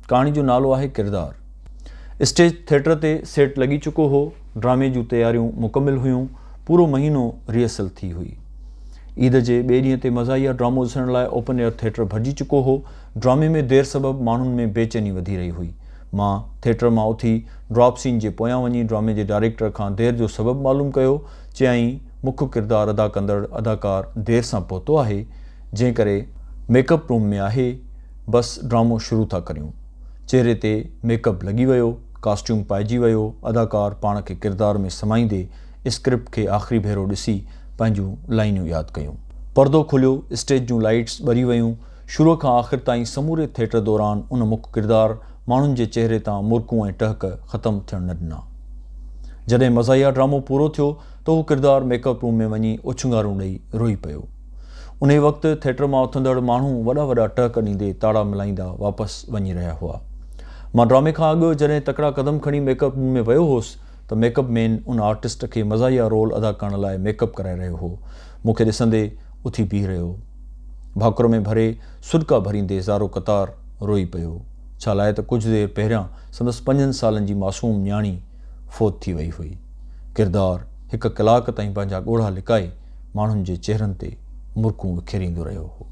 कहाणी जो नालो आहे किरदार। स्टेज थिएटर ते सेट लॻी चुको हो, ड्रामे जूं तयारियूं मुकमिल हुयूं, पूरो महीनो रिहर्सल थी हुई। ईद जे ॿिए ॾींहं ते मज़ाहिया ड्रामो ॾिसण लाइ ओपन एयर थिएटर भरिजी चुको हो। ड्रामे में देरि सबबि माण्हुनि में बेचैनी वधी रही हुई। मां थिएटर मां उथी ड्रॉप सीन जे पोयां वञी ड्रामे जे डायरेक्टर खां देरि जो सबबु मालूम कयो। चयाईं मुख्य किरदारु अदा कंदड़ अदाकार देरि सां पहुतो आहे, जंहिं करे मेकअप रूम में आहे, बसि ड्रामो शुरू था करियूं। चहिरे ते मेकअप लॻी वियो, कॉस्ट्यूम पाइजी वियो। अदाकार पाण खे किरदार में समाईंदे स्क्रिप्ट खे आख़िरी भेरो ॾिसी पंहिंजूं लाइनियूं यादि कयूं। पर्दो खुलियो, स्टेज जूं लाइट्स ॿरी वियूं। शुरू खां आख़िर ताईं समूरे थिएटर दौरान उन मुख्य किरदारु माण्हुनि जे चहिरे तां मुरकूं ऐं टहक ख़तमु थियण न ॾिना। जॾहिं मज़ाहिया ड्रामो पूरो थियो त हू किरदारु मेकअप रूम में वञी उछंगारूं ॾेई रोई पियो। उन वक़्तु थिएटर मां उथंदड़ माण्हू वॾा वॾा टहक ॾींदे ताड़ा मिलाईंदा वापसि वञी रहिया हुआ। मां ड्रामे खां अॻु जॾहिं तकिड़ा कदम खणी मेकअप रूम में वियो हुउसि त मेकअप मैन उन आर्टिस्ट खे मज़ाहिया रोल अदा करण लाइ मेकअप कराए रहियो हो। मूंखे ॾिसंदे उथी बीह रहियो। भाकुर में भरे सुॾका भरींदे ज़ारो क़तार रोई पियो। छा लाइ त कुझु देरि पहिरियां संदसि 5 सालनि जी मासूम न्याणी फ़ौत थी वई हुई। किरदारु 1 कलाक ताईं पंहिंजा ॻोढ़ा लिकाए माण्हुनि जे चहिरनि ते मुरकूं विखेरींदो रहियो हो।